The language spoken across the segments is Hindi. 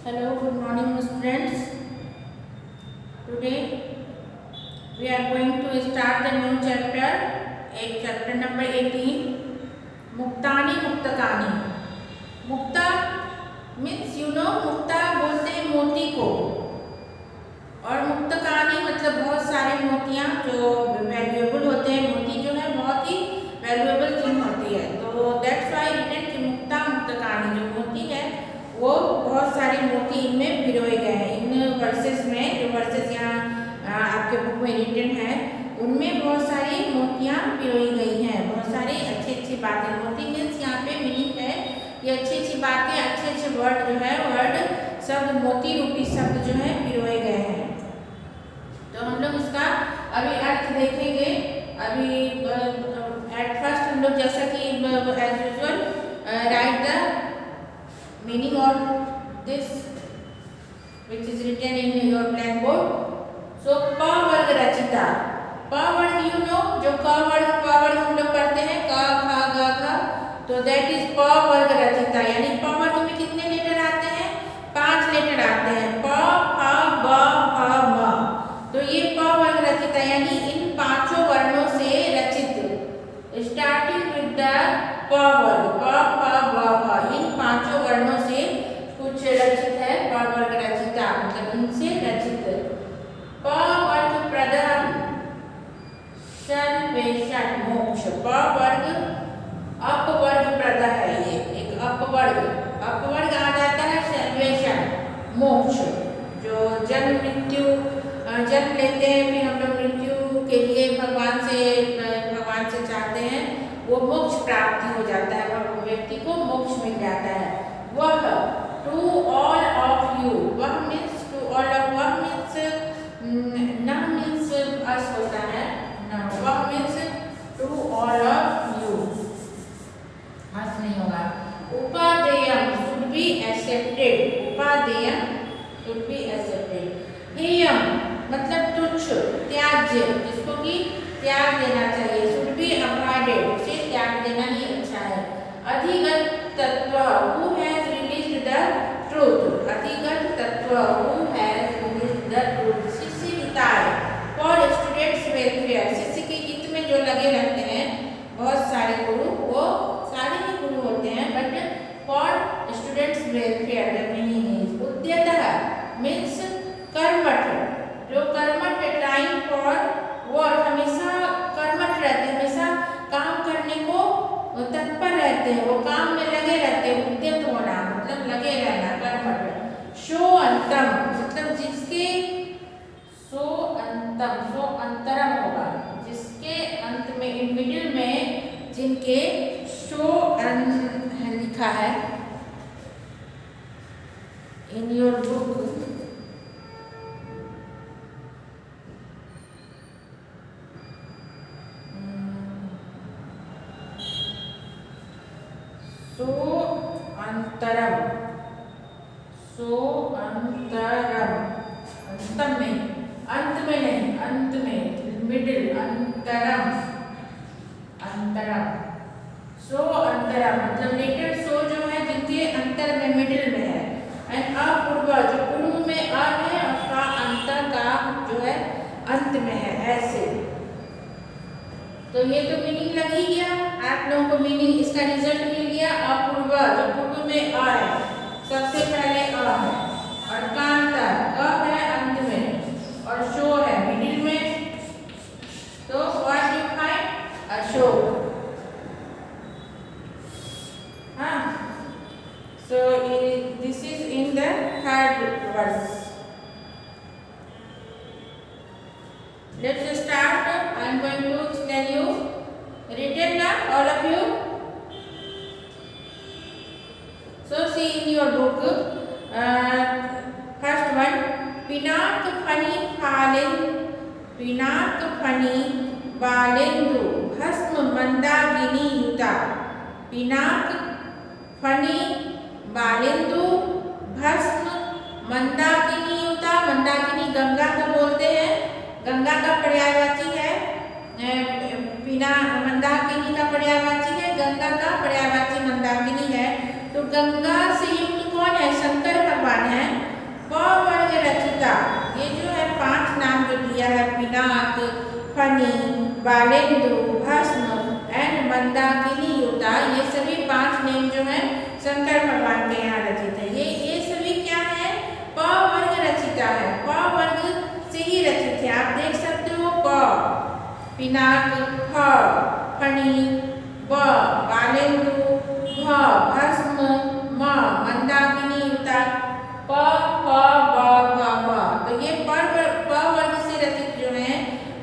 Hello, good morning students. Today we are going to start the new chapter, chapter number 18, मुक्तानी मुक्तकानी. Mukta means मुक्ता बोलते हैं मोती को, और मुक्तकानी मतलब बहुत सारे मोतियाँ जो वैल्यूएबल होते हैं. मोती जो है बहुत ही वैल्यूएबल चीज होती है, तो दैट्स वाई रिटन कि मुक्ता मुक्तकानी जो मोती है वो बहुत सारे मोती इनमें पिरोए गए हैं. इन वर्सेस में जो वर्सेस यहाँ आपके बुक में रिटन है उनमें बहुत सारी मोतियाँ पिरोई गई हैं. बहुत सारी अच्छी अच्छी बातें. मोती मीन्स यहाँ पे मीनिंग है ये अच्छी अच्छी बातें, अच्छे अच्छे वर्ड जो है वर्ड शब्द मोती रूपी शब्द जो है पिरोए गए हैं. तो हम लोग इसका अभी अर्थ देखेंगे. अभी एट फर्स्ट हम लोग जैसा कि as usual write the meaning of this which is written in your blackboard. So प वर्ग रचिता. प वर्ग जो क वर्ग हम लोग पढ़ते हैं क ख ग घ, तो दैट इज प वर्ग रचिता. यानी प वर्ग में कितने लेटर आते हैं? 5 लेटर आते हैं. प फ ब भ म. तो ये प वर्ग रचिता यानी इन पांचों वर्णों से रचित, स्टार्टिंग विद द प वर्ग प फ ब भ, इन पांचों वर्णों से कुछ रचित है. प वर्ग रचिता मतलब इनसे रचित. प वर्ग प्रथम सर्वेषण मोक्ष. प वर्ग अपवर्ग प्रद है. ये एक अपवर्ग आ जाता है सर्वेषण मोक्ष. जो जन्म लेते हैं फिर हम लोग मृत्यु के लिए भगवान से चाहते हैं, वो मोक्ष प्राप्ति हो जाता है, व्यक्ति को मोक्ष मिल जाता है. वह टू ऑल ऑफ यू. वह मीन्स टू ऑल ऑफ, वह मीन्स न मीन्स अस होता है न. वह means to all of you, us नहीं होगा. उपादेयम शुड बी एक्सेप्टेड. उपादेयम शुड बी एक्सेप्टेड. हेयम मतलब तुच्छ, त्याज्य, जिसको कि त्याग देना चाहिए. शुड बी अवॉइडेड, उसे त्याग देना ही अच्छा है. अधिगत तत्व who has released the truth. अधिगत तत्व who has released the truth. शिष्य हिताय फॉर स्टूडेंट्स वेलफेयर. शिष्य के हित में जो लगे रहते हैं बहुत सारे गुरु, वो सारे ही गुरु होते हैं, but for students welfare the meaning is उद्यतः मीन्स कर्मठ. जो कर्मठ ट्राइंग फॉर वर्क, हमेशा कर्मठ रहते हैं, हमेशा काम करने को तत्पर रहते हैं, वो काम में लगे रहते हैं. उद्यत होना मतलब लगे रहना, कर्मठ. शो अंतम मतलब जिसके सो अंतरम होगा, जिसके अंत में इन मिडिल में जिनके लिखा है इन योर बुक. अंत में मिडिल, अंतरम. सो अंतरम मतलब लेटर सो जो है जिनके अंतर में मिडिल में है. एंड अपूर्व जो पूर्व में अ है, उसका अंतर का जो है अंत में है, ऐसे. तो ये तो मीनिंग लग ही गया. आप लोगों को मीनिंग इसका रिजल्ट मिल गया. अपूर्व जो पूर्व में अ है, सबसे पहले अ है, और कांता क है अंत में, और शो है मिडिल में. तो व्हाट यू फाइंड? अशोक. हाँ, so this is in the third verse. Let's start. I am going to tell you. Written now, all of you. So see in your book. First one. पिनाक फनी बालेंदु भस्म मंदाकिनी युता. पिनाक फनी बालेंदु भस्म मंदाकिनी युता. मंदाकिनी गंगा को बोलते हैं, गंगा का पर्यायवाची है. मंदाकिनी का पर्यायवाची है, गंगा का पर्यायवाची मंदाकिनी है. तो गंगा से युक्त कौन है? शंकर भगवान है. रचिता। ये जो है 5 नाम जो दिया है, पिनाक, फनी, बालेंदु, भस्म एंड मंदाकिनी युता, ये सभी 5 नेम जो है शंकर भगवान के यहाँ रचित है। ये सभी क्या है, प वर्ग रचिता है, प वर्ग से ही रचित है। आप देख सकते हो, प पिनाक, फ फनी, ब बालेंदु, भ भस्म, म मंदाकिनी युता, प फ ब भ भ। तो ये प वर्ग से रचित जो है,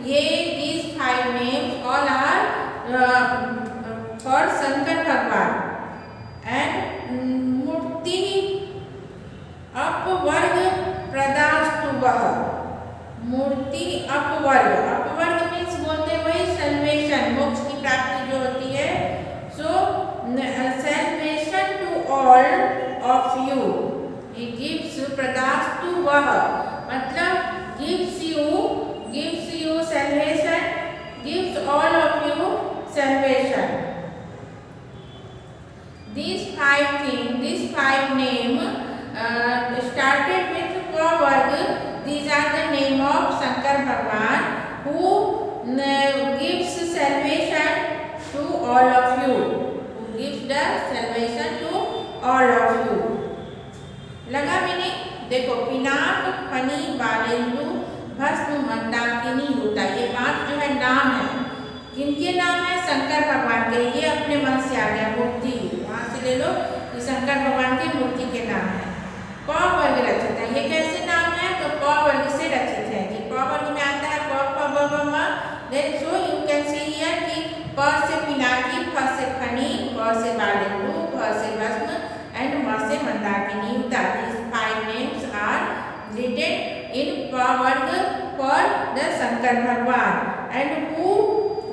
ये these 5 names all are for Shankar भगवान। एंड मूर्ति अपवर्ग प्रदास्तुवः, मूर्ति अपवर्ग मीन्स बोलते वही सल्वेशन, मोक्ष की प्राप्ति जो होती है। So salvation to all of you, he gives प्रदास्तुवः मतलब gives you salvation, gives all of you salvation. These 5 name started with P वर्ग. These are the name of Shankar Bhagwan who gives salvation to all of you. Who gives the salvation to all of you. लगा मीनिंग? देखो, पिनाक, फनी, बालेंदु, भस्म, मंदाकिनी युता, ये 5 जो है नाम है। किनके नाम है? शंकर भगवान के। ये अपने मन से आ गया, मूर्ति वहाँ से ले लो कि शंकर भगवान की मूर्ति के नाम है। प वर्ग रचित है, ये कैसे नाम है? तो प वर्ग से रचित है कि प वर्ग में आता है प फ ब भ म। Then so you can see here कि प से पिनाकी, फ से फनी, ब से बालेंदु, भ से भस्म एंड म से Mandakini युता। These 5 names are written in P वर्ग for the Shankar Bhagwan. And who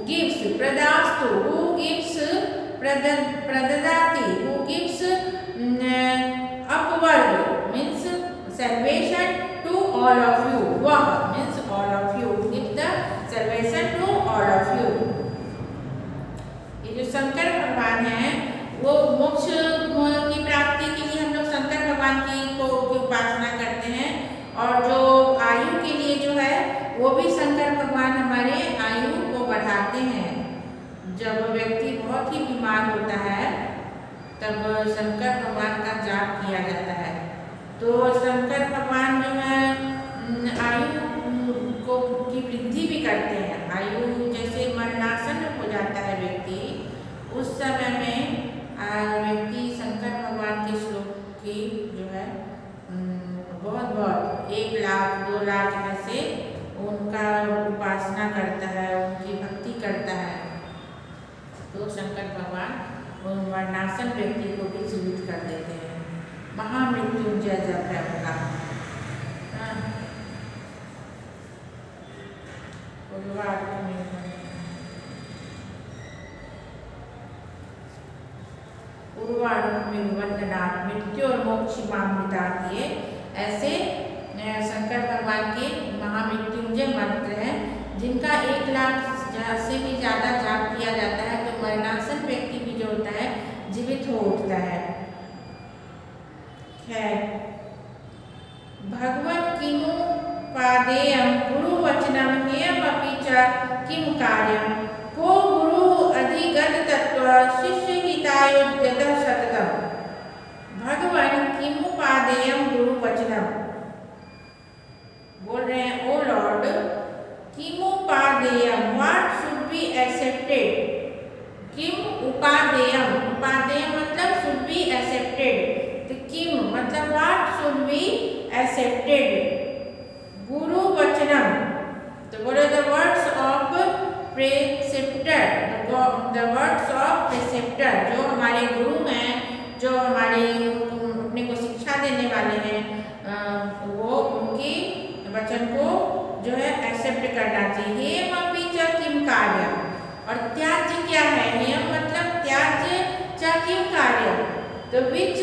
gives pradastu, who gives pradadati, who gives upward means salvation to all of you. Vah means all of you, give the salvation to all of you. ये जो शंकर भगवान है वो मोक्ष की प्राप्ति के लिए हम लोग शंकर भगवान की उपासना करते हैं। और जो आयु के लिए जो है वो भी शंकर भगवान हमारे आयु को बढ़ाते हैं। जब व्यक्ति बहुत ही बीमार होता है तब शंकर भगवान का जाप किया जाता है। तो शंकर भगवान जो है आयु को की वृद्धि भी करते हैं। आयु जैसे मरणासन हो जाता है व्यक्ति, उस समय में व्यक्ति शंकर भगवान के श्लोक की जो है बहुत 1 लाख 2 लाख में से उनका उपासना करता है, उनकी भक्ति करता है, तो शंकर भगवान उन मरणासन व्यक्ति को भी जीवित कर देते हैं। महामृत्युंजय जप है उनका। वंदनात् मृत्यु और मोक्ष मामृता किए, ऐसे शंकर भगवान के महामृत्युंजय मंत्र हैं जिनका 1 लाख से भी ज़्यादा जाप किया जाता है तो मरणासन व्यक्ति भी जो होता है जीवित हो उठता है। खैर, भगवन् किमु पादेयं गुरुवचनं हेयमपि च किं कार्यं को गुरु अधिगत तत्व शिष्य हितायोद्यतः सततम्। भगवान किमु पादेयं गुरुवचनम, बोल रहे हैं ओ लॉर्ड किमु पादेयम, व्हाट शुड बी एक्सेप्टेड। किम उपादेयम, उपादेयम मतलब शुड बी एक्सेप्टेड, तो किम मतलब व्हाट शुड बी एक्सेप्टेड। गुरु वचनम, तो बोले the words of preceptor, the words of preceptor, जो हमारे गुरु हैं, जो हमारे अपने को शिक्षा देने वाले हैं, वो उनके वचन को जो है एक्सेप्ट करना चाहिए। हेम अपि च किम कार्य, और त्याज्य क्या है? हेम मतलब त्याज्य, च किम कार्य, तो which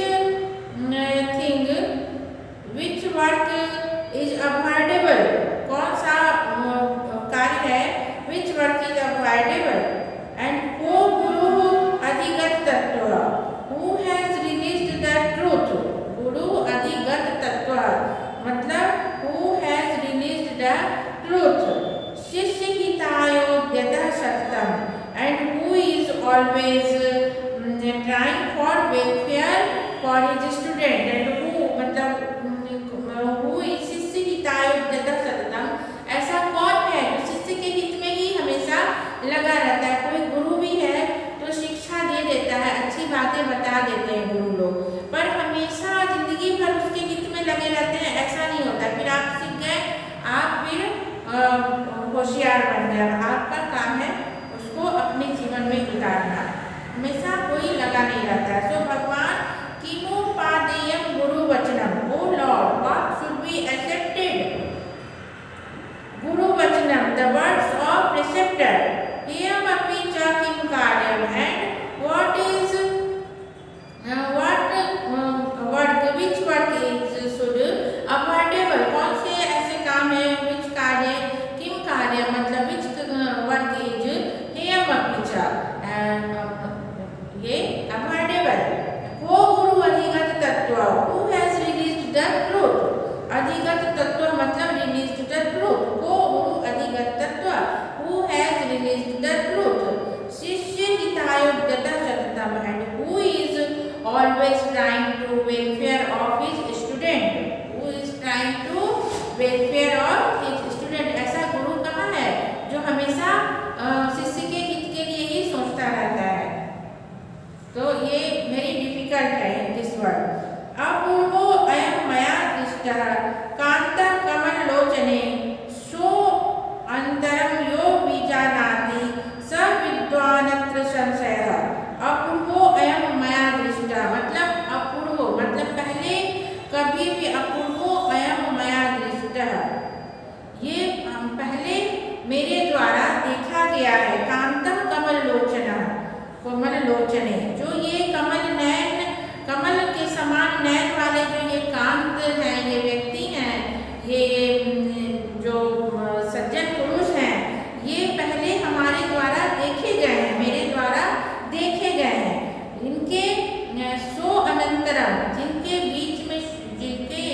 thing, which work is avoidable, कौन सा कार्य है विच वर्क इज अवॉइडेबल। एंड को गुरु अधिगत तत्व, who has released the truth, गुरु अधिगत तत्व मतलब who for his student and who मतलब हु इज शिष्य हितायुक्त सततम, ऐसा कौन है जो शिष्य के हित में ही हमेशा लगा रहता है। कोई गुरु भी है तो शिक्षा दे देता है, अच्छी बातें बता देते हैं गुरु लोग, पर हमेशा जिंदगी भर उसके हित में लगे रहते हैं ऐसा नहीं होता। फिर आप सीख गए, आप फिर होशियार बन गए, आपका काम है उसको अपने जीवन में उतारना, हमेशा कोई लगा नहीं रहता है। सो भगवान किमु पादेयम गुरु वचनम, O lord what should be accepted गुरु वचनम, द वर्ड्स ऑफ प्रिसेप्टर, हेयम अपि च किम कार्यम, and what is work, which work is should avoidable, कौन से ऐसे काम है, विच कार्य, किम कार्य मतलब विच वर्क इज हेयम अपि च, ये अवॉइडेबल, को गुरु अधिगत तत्व, who has released the truth, अधिगत तत्व मतलब रिलीज्ड द ट्रूथ, को गुरु अधिगत तत्व, who has released the truth, शिष्य हितायुक्त सततम, and who is always trying to welfare of his student, who is trying to welfare of his student, ऐसा गुरु कहाँ है जो हमेशा शिष्य के हित के लिए ही सोचता रहता है। तो ये मेरी डिफिकल्ट है दिस वर्ड। अपूर्वो अयम मया दृष्टः कांता कमल लोचने सो अंतरम यो बीजानाति स विद्वानत्र संशयः। अपूर्वो अयम मया दृष्टा मतलब अपूर्व मतलब पहले कभी भी, अपूर्वो अयम मया दृष्टा ये पहले मेरे द्वारा देखा गया है, कांतम कमल लोचना, कमल लोचने, जो ये कमल नयन, कमल के समान नयन वाले जो ये कांत हैं, ये व्यक्ति हैं, ये जो सज्जन पुरुष हैं, ये पहले हमारे द्वारा देखे गए हैं, मेरे द्वारा देखे गए हैं। इनके सो अनंतरम, जिनके बीच में, जिनके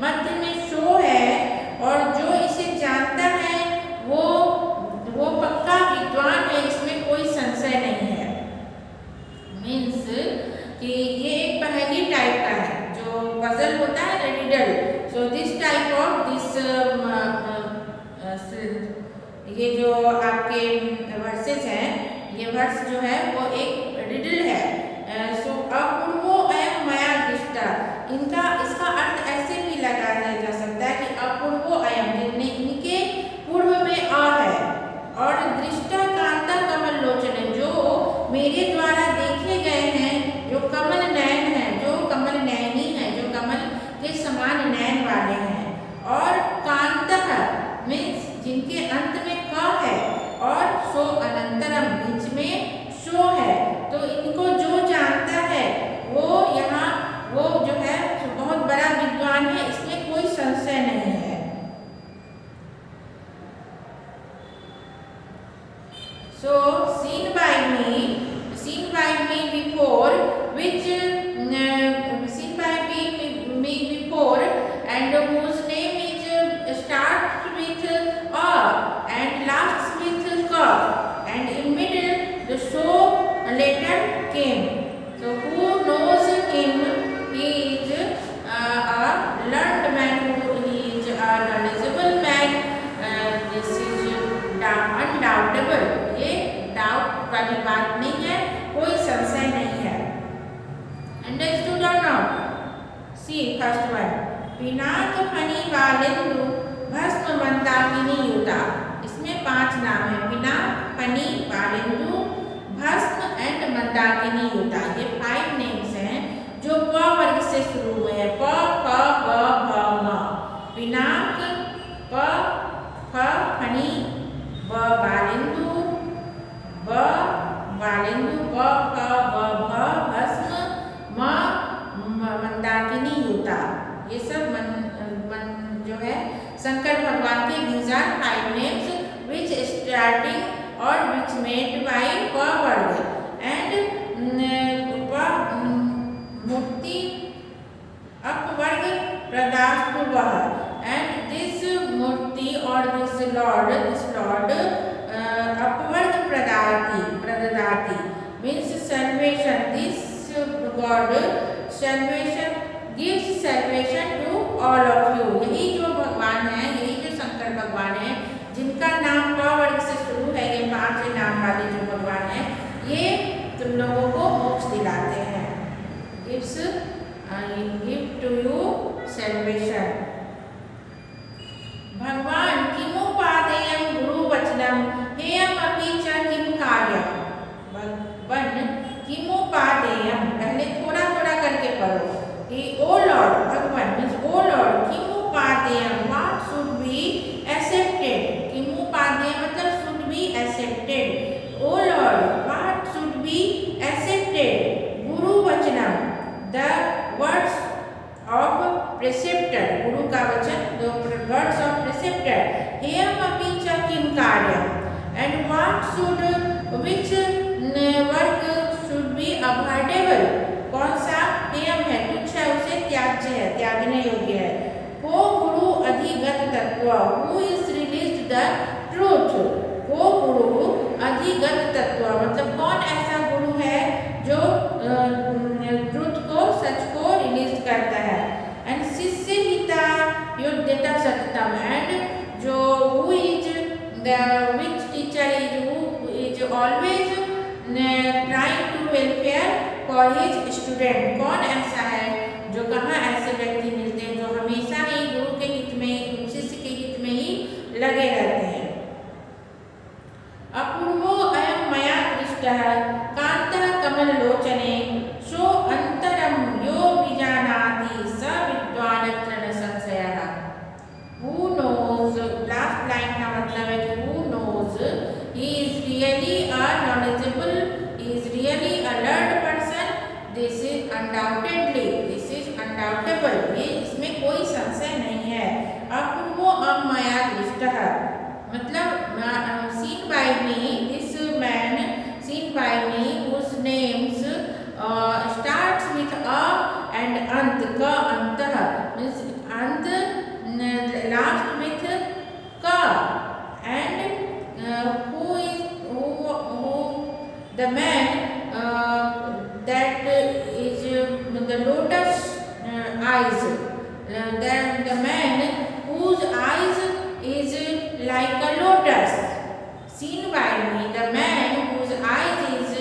मध्य में शो है और जो इसे जानता है वो पक्का विद्वान है, इसमें कोई संशय नहीं है। मीन्स कि ये एक पहेली टाइप का है, जो पजल होता है riddle, so this type of this ये जो आपके वर्सेस हैं, ये वर्स जो है वो एक रिडल है। सो अपूर्वो अयम मया दृष्टा, इनका इसका अर्थ ऐसे भी लगाया जा सकता है कि अपूर्वो अयम जिनने इनके पूर्व में आ है, और दृष्टा कांता कमल लोचन जो मेरे द्वारा देखे गए हैं, जो कमल नयन है, जो कमल नयनी है, जो कमल के समान नयन वाले हैं, और कांता मीन्स जिनके अंत में क है, और सो अनंतरम बीच में शो है। तो इनको जो जानता है वो यहाँ वो जो है बहुत बड़ा विद्वान है, इसमें कोई संशय नहीं है। So seen by me before, which seen by me before, and whose name is starts with a and lasts with ka, and in middle the show later came. So who knows him? He is a learned man, he is a knowledgeable man. This is undoubtable. ये डाउट वाली बात नहीं है, कोई संशय नहीं है। Understood or not? See first one. पिनाक फनी वालेंदु भस्म मंदाकिनी युता, इसमें 5 नाम है, पिनाक, फनी, वालेंदु, भस्म एंड मंदाकिनी युता। ये 5 नेम्स हैं जो प वर्ग से शुरू हुए हैं, प, फ, ब, भ, म। पिनाक, प, फ, फनी, ब, वालेंदु, ब, वालेंदु, ब, फ, ब, भ, भस्म, म, मंदाकिनी युता। ये सब जो है शंकर भगवान के these are 5 names which starting or which made by प वर्ग and मूर्ति अपवर्ग प्रदास्तु वह, and this Murthy or this lord अपवर्ग प्रदाति means salvation, this God salvation, gives salvation to all of you। यही जो भगवान है, यही जो शंकर भगवान है, जिनका नाम प वर्ग से शुरू है, ये 5 नाम वाले जो भगवान है, ये तुम लोगों को मोक्ष दिलाते हैं। gives give to you salvation। भगवान किमुपादेयं गुरुवचनं हेयमपि च किं कार्यं। भगवान किमुपादेयं, पहले थोड़ा थोड़ा करके पढ़ो कि ओ लॉर्ड, भगवान मीन्स ओ लॉर्ड, किमुपादेयं व्हाट शुड बी एक्सेप्टेड। किमुपादेयं मतलब should be accepted. Oh lord what should be accepted. गुरुवचनं द वर्ड्स ऑफ प्रेसेप्टर, गुरु का वचन, द वर्ड्स ऑफ प्रेसेप्टर। हेयमपि च किं कार्यं, and what should, which work should be avoidable. कौन सा हेयम है, तुच्छ है, उसे त्याज्य है, त्यागने योग्य है। को गुरु अधिगत तत्व, who is released the truth. को गुरु अधिगत तत्व मतलब कौन ऐसा गुरु है जो ट्रूथ को, सच को रिलीज करता है। एंड शिष्य हिता योद्यता सततम, एंड जो who is the which teacher is, who is always trying to welfare for his student. कौन ऐसा है, जो कहाँ ऐसे व्यक्ति मिलते हैं जो हमेशा ही गुरु के हित में, शिष्य के हित में ही लगे रहते हैं। अपूर्वो अयं मया दृष्टः कान्तः कमललोचने, सो अंतरं यो विजानाति स विद्वानत्र न संशयः। Who knows, लास्ट लाइन का मतलब है कि who knows, he is really a knowledgeable, he is really a learned person, this is undoubtedly, this is undoubtable, ये इसमें कोई संशय नहीं है। अपूर्वो अमया दृष्टः मतलब seen by me, this man seen by me whose names starts with a and ant, ka antah means ant, last with ka, and who is who the man that is the lotus eyes, then the man whose eyes is like a lotus, seen by me, the man whose eyes is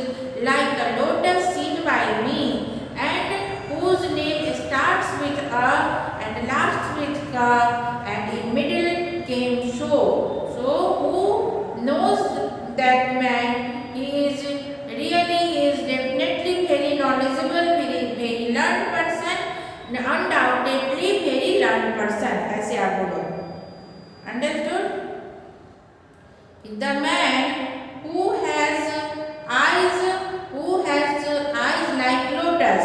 like a lotus seen by me, and whose name starts with a and lasts with ka, and in middle came so. So who knows that man, he is really, he is definitely very knowledgeable, very learned person, undoubtedly very learned person। ऐसे आप बोलो, understood? The man who has eyes like lotus,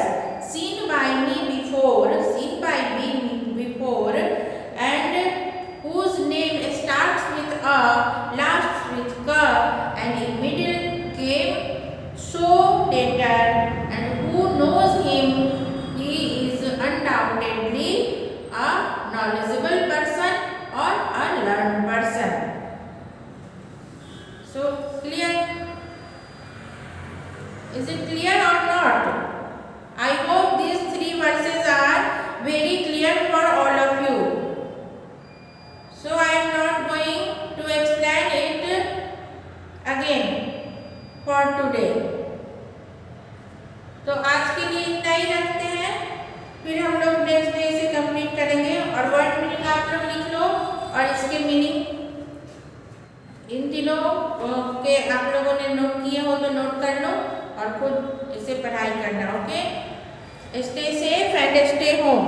seen by me before, and whose name starts with a, lasts with ka, and in middle came so later, and who knows him, he is undoubtedly a knowledgeable person or a learned person। So clear? Is it clear or not? I hope these 3 verses are very clear for all of you. So I am not going to explain it again for today. तो आज के लिए इतना ही रखते हैं, फिर हम लोग नेक्स्ट डे से कंप्लीट करेंगे। और वर्ड मीनिंग आप लोग लिख लो, और इसके मीनिंग इन तीनों के आप लोगों ने नोट किए हो तो नोट कर लो और खुद इसे पढ़ाई करना। Okay, stay safe and stay home.